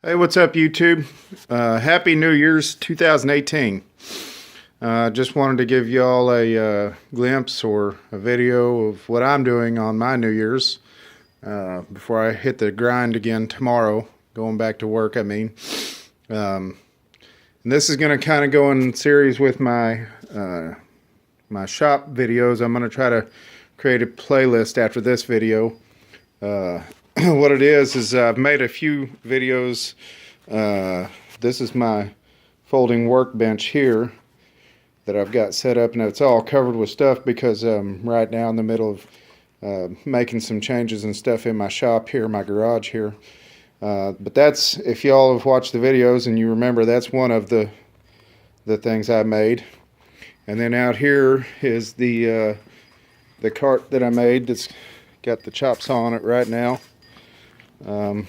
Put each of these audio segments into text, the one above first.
Hey, what's up, YouTube? Happy New Year's 2018. Just wanted to give y'all a glimpse or a video of what I'm doing on my New Year's before I hit the grind again tomorrow, going back to work, I mean. And this is going to kind of go in series with my my shop videos. I'm going to try to create a playlist after this video. What it is I've made a few videos. This is my folding workbench here that I've got set up, and it's all covered with stuff because I'm right now in the middle of making some changes and stuff in my shop here, my garage here. But that's, if y'all have watched the videos and you remember, that's one of the things I made. And then out here is the cart that I made that's got the chop saw on it right now. Don't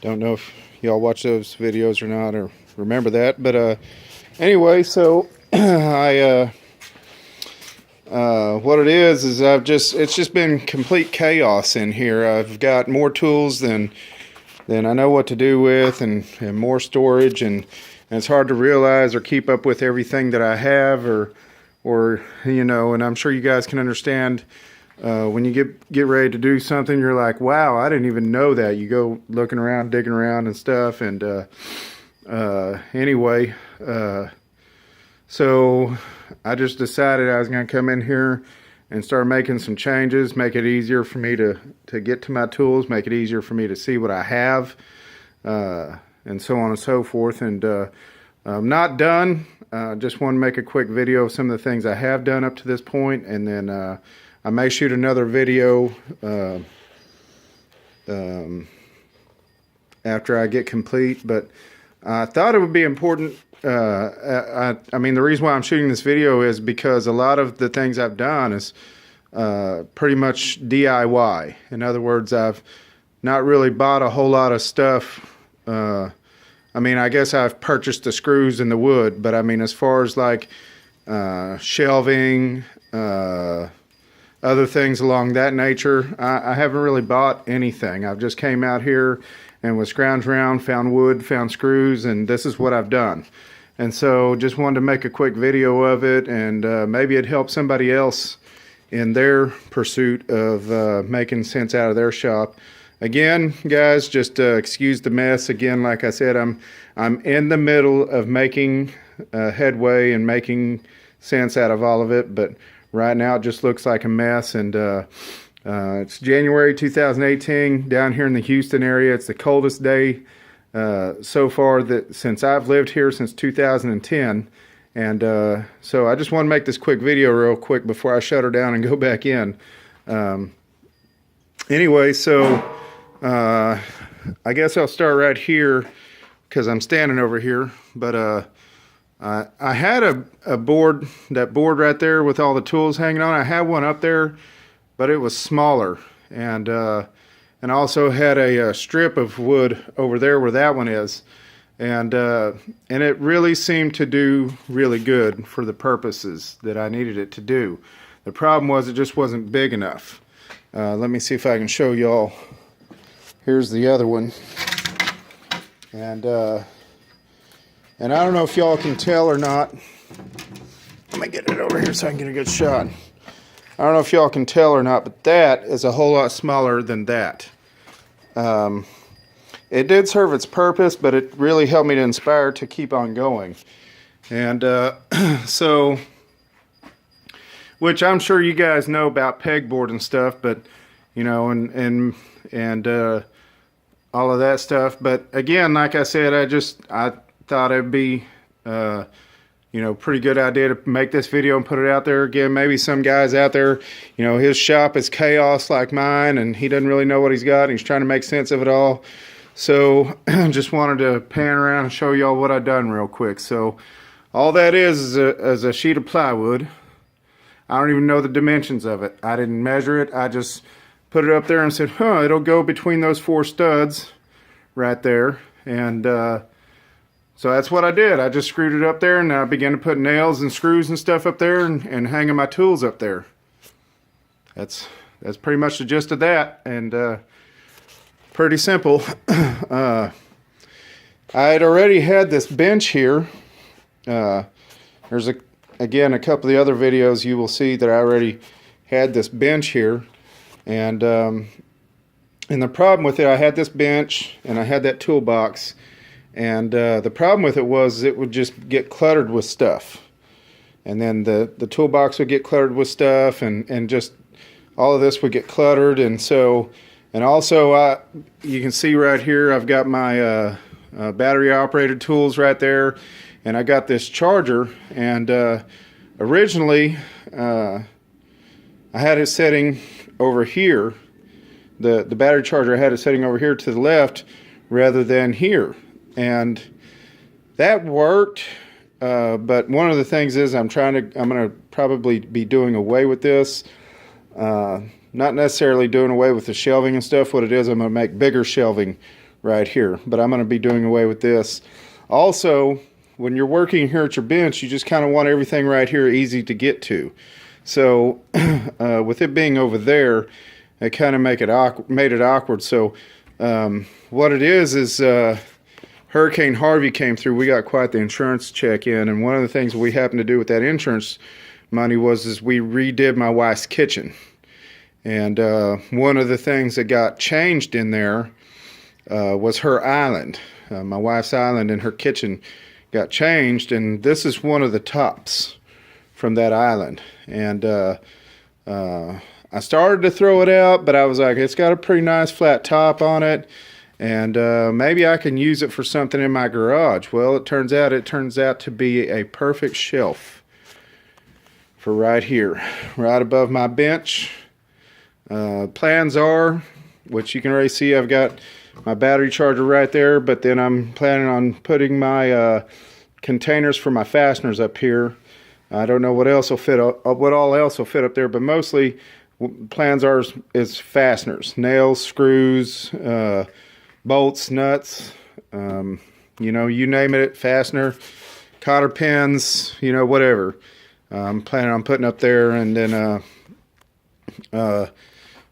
know if y'all watch those videos or not, or remember that, but anyway, so what it is it's just been complete chaos in here. I've got more tools than I know what to do with, and more storage, and it's hard to realize or keep up with everything that I have, or you know, and I'm sure you guys can understand. When you get ready to do something, you're like, wow, I didn't even know that. You go looking around, digging around and stuff. And anyway, so I just decided I was going to come in here and start making some changes, make it easier for me to get to my tools, make it easier for me to see what I have, and so on and so forth. And I'm not done. Just want to make a quick video of some of the things I have done up to this point, and then I may shoot another video after I get complete, but I thought it would be important. I mean, the reason why I'm shooting this video is because a lot of the things I've done is pretty much DIY. In other words, I've not really bought a whole lot of stuff. I mean, I guess I've purchased the screws and the wood, but I mean, as far as like shelving, other things along that nature, I haven't really bought anything. I've just came out here and was scrounged around, found wood, found screws, and this is what I've done. And so just wanted to make a quick video of it, and maybe it'd help somebody else in their pursuit of making sense out of their shop. Again, guys, just excuse the mess. Again, like I said, I'm in the middle of making headway and making sense out of all of it, but right now it just looks like a mess. And it's January 2018 down here in the Houston area. It's the coldest day so far since I've lived here, since 2010. And so I just want to make this quick video real quick before I shut her down and go back in. Anyway, so I guess I'll start right here because I'm standing over here. But I had a board, that board right there with all the tools hanging on. I had one up there, but it was smaller, and also had a strip of wood over there where that one is, and it really seemed to do really good for the purposes that I needed it to do. The problem was it just wasn't big enough. Let me see if I can show y'all. Here's the other one, and I don't know if y'all can tell or not. Let me get it over here so I can get a good shot. I don't know if y'all can tell or not, but that is a whole lot smaller than that. It did serve its purpose, but it really helped me to inspire to keep on going. And so, which I'm sure you guys know about pegboard and stuff, but you know, and all of that stuff. But again, like I said, I thought it'd be you know, pretty good idea to make this video and put it out there. Again, maybe some guys out there, you know, his shop is chaos like mine, and he doesn't really know what he's got, and he's trying to make sense of it all. So just wanted to pan around and show y'all what I've done real quick. So all that is a sheet of plywood. I don't even know the dimensions of it. I didn't measure it. I just put it up there and said, it'll go between those 4 studs right there. And so that's what I did. I just screwed it up there, and I began to put nails and screws and stuff up there, and hanging my tools up there. That's pretty much the gist of that. And pretty simple. I had already had this bench here. There's again a couple of the other videos you will see that I already had this bench here, and the problem with it, I had this bench and I had that toolbox, and the problem with it was it would just get cluttered with stuff, and then the toolbox would get cluttered with stuff, and just all of this would get cluttered. And so, and also you can see right here I've got my battery operated tools right there, and I got this charger, and originally I had it setting over here. The battery charger, I had it setting over here to the left rather than here, and that worked, but one of the things is I'm going to probably be doing away with this. Not necessarily doing away with the shelving and stuff. What it is, I'm going to make bigger shelving right here, but I'm going to be doing away with this. Also, when you're working here at your bench, you just kind of want everything right here easy to get to. So with it being over there, it kind of made it awkward. So what it is Hurricane Harvey came through. We got quite the insurance check in, and one of the things we happened to do with that insurance money was we redid my wife's kitchen. And one of the things that got changed in there was her island. My wife's island in her kitchen got changed, and this is one of the tops from that island. And I started to throw it out, but I was like, it's got a pretty nice flat top on it, and maybe I can use it for something in my garage. Well, it turns out to be a perfect shelf for right here, right above my bench. Plans are, which you can already see, I've got my battery charger right there, but then I'm planning on putting my containers for my fasteners up here. I don't know what else will fit, what all else will fit up there, but mostly plans are is fasteners, nails, screws, bolts, nuts, you know, you name it, fastener, cotter pins, you know, whatever. I'm planning on putting up there. And then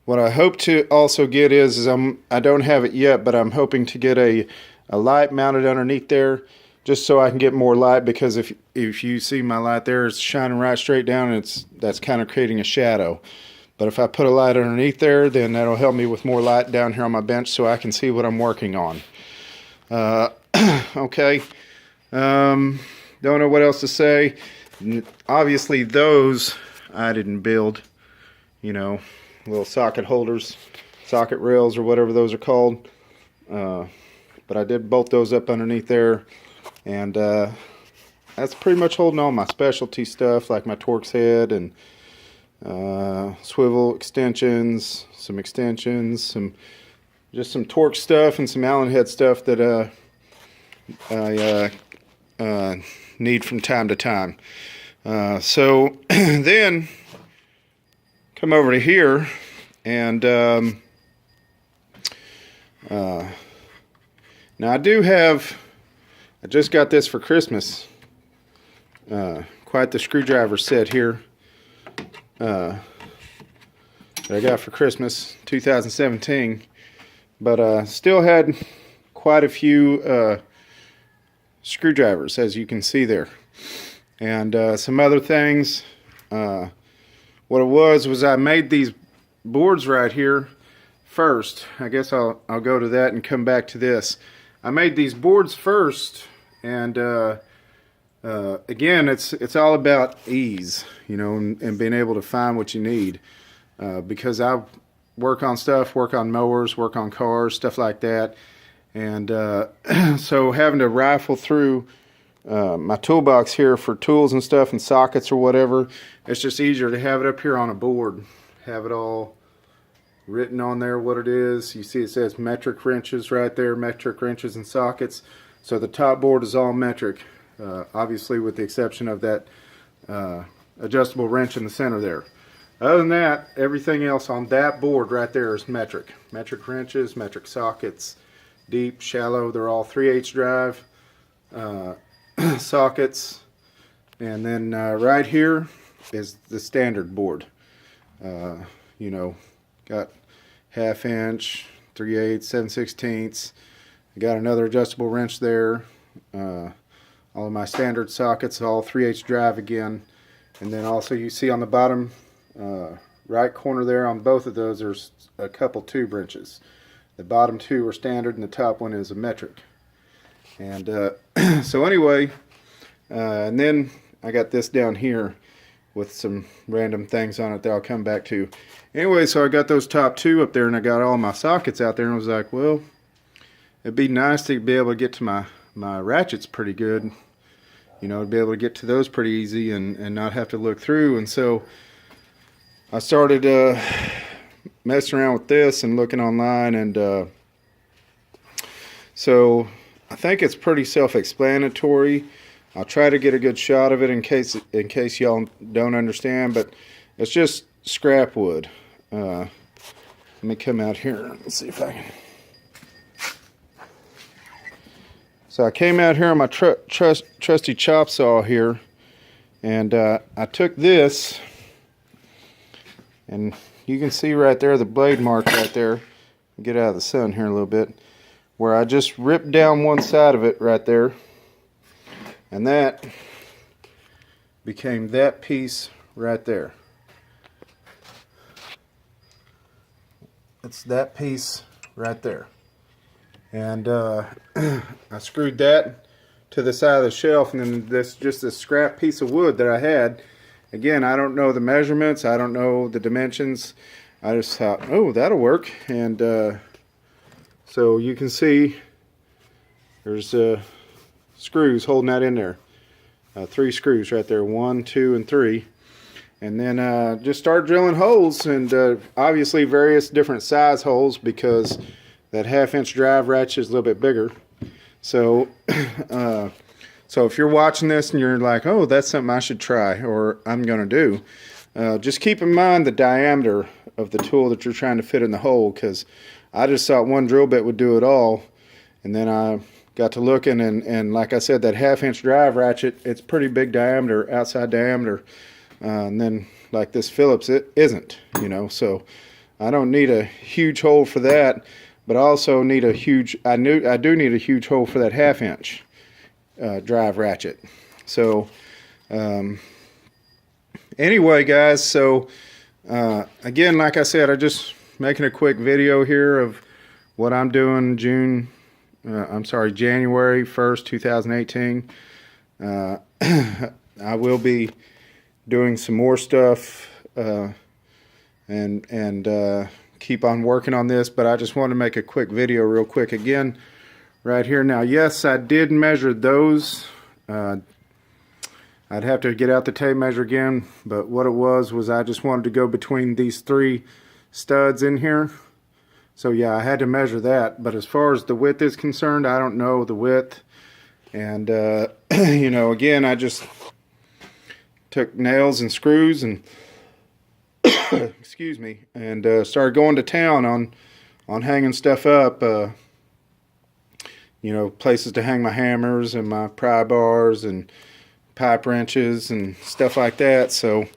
what I hope to also get is I don't have it yet, but I'm hoping to get a light mounted underneath there, just so I can get more light, because if you see my light there, it's shining right straight down, and that's kind of creating a shadow. But if I put a light underneath there, then that'll help me with more light down here on my bench so I can see what I'm working on. Okay. Don't know what else to say. Obviously those I didn't build, you know, little socket holders, socket rails, or whatever those are called. But I did bolt those up underneath there, and that's pretty much holding all my specialty stuff, like my Torx head and swivel extensions, some just some Torx stuff and some Allen head stuff that I need from time to time. So then come over to here, and now I just got this for Christmas. Quite the screwdriver set here that I got for Christmas 2017, but still had quite a few screwdrivers, as you can see there, and some other things. What it was I made these boards right here first. I guess I'll go to that and come back to this. I made these boards first, and again, it's all about ease, you know, and being able to find what you need, because I work on mowers, work on cars, stuff like that, and so having to rifle through my toolbox here for tools and stuff and sockets or whatever, it's just easier to have it up here on a board, have it all written on there what it is. You see it says metric wrenches right there, metric wrenches and sockets. So the top board is all metric, obviously with the exception of that adjustable wrench in the center there. Other than that, everything else on that board right there is metric. Metric wrenches, metric sockets, deep, shallow, they're all 3/8 drive sockets. And then right here is the standard board. You know, got 1/2 inch, 3/8, 7/16. I got another adjustable wrench there. All of my standard sockets, all 3/8 drive again. And then also you see on the bottom right corner there, on both of those there's a couple tube wrenches. The bottom two are standard and the top one is a metric. And so anyway, and then I got this down here with some random things on it that I'll come back to. Anyway, so I got those top two up there and I got all my sockets out there, and I was like, well, it'd be nice to be able to get to my ratchets pretty good. You know, to be able to get to those pretty easy and not have to look through. And so I started messing around with this and looking online, and so I think it's pretty self-explanatory. I'll try to get a good shot of it in case y'all don't understand, but it's just scrap wood. Let me come out here and see if I can. So I came out here on my trusty chop saw here, and I took this, and you can see right there the blade mark right there. Get out of the sun here a little bit, where I just ripped down one side of it right there, and that became that piece right there. It's that piece right there. And I screwed that to the side of the shelf, and then this scrap piece of wood that I had. Again, I don't know the measurements, I don't know the dimensions. I just thought, oh, that'll work. And so you can see there's screws holding that in there. 3 screws right there, 1, 2, and 3. And then just start drilling holes, and obviously various different size holes, because that 1/2-inch drive ratchet is a little bit bigger. So so if you're watching this and you're like, oh, that's something I should try or I'm going to do, just keep in mind the diameter of the tool that you're trying to fit in the hole, because I just thought one drill bit would do it all. And then I got to looking, and like I said, that 1/2-inch drive ratchet, it's pretty big diameter, outside diameter. And then like this Phillips, it isn't, you know, so I don't need a huge hole for that. But I also need a huge, I do need a huge hole for that 1/2-inch drive ratchet. So anyway, guys, so again, like I said, I'm just making a quick video here of what I'm doing January 1st, 2018. I will be doing some more stuff and keep on working on this, but I just want to make a quick video real quick again right here. Now, yes, I did measure those. I'd have to get out the tape measure again, but what it was I just wanted to go between these 3 studs in here. So yeah, I had to measure that, but as far as the width is concerned, I don't know the width. And you know, again, I just took nails and screws and excuse me, and started going to town on hanging stuff up. You know, places to hang my hammers and my pry bars and pipe wrenches and stuff like that. So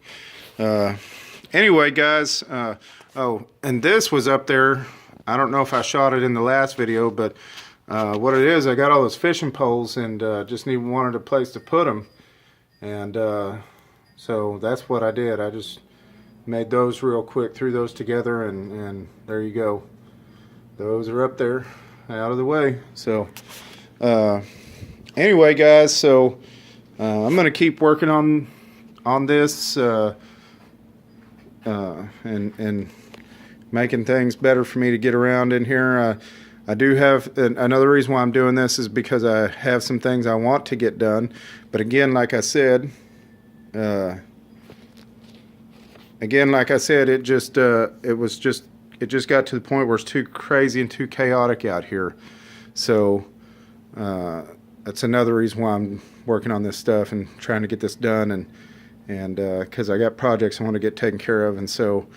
anyway, guys, oh, and this was up there. I don't know if I shot it in the last video, but what it is, I got all those fishing poles and just wanted a place to put them. And so that's what I did. I just made those real quick, threw those together, and there you go. Those are up there, out of the way. So anyway, guys, so I'm going to keep working on this and making things better for me to get around in here. I do have another reason why I'm doing this is because I have some things I want to get done. But again, like I said, it just got to the point where it's too crazy and too chaotic out here. So that's another reason why I'm working on this stuff and trying to get this done, and because I got projects I want to get taken care of. And so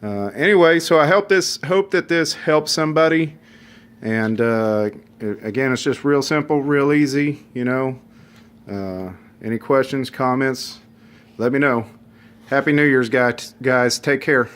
anyway, so I hope that this helps somebody. And again, it's just real simple, real easy, you know. Any questions, comments, let me know. Happy New Year's, guys. Take care.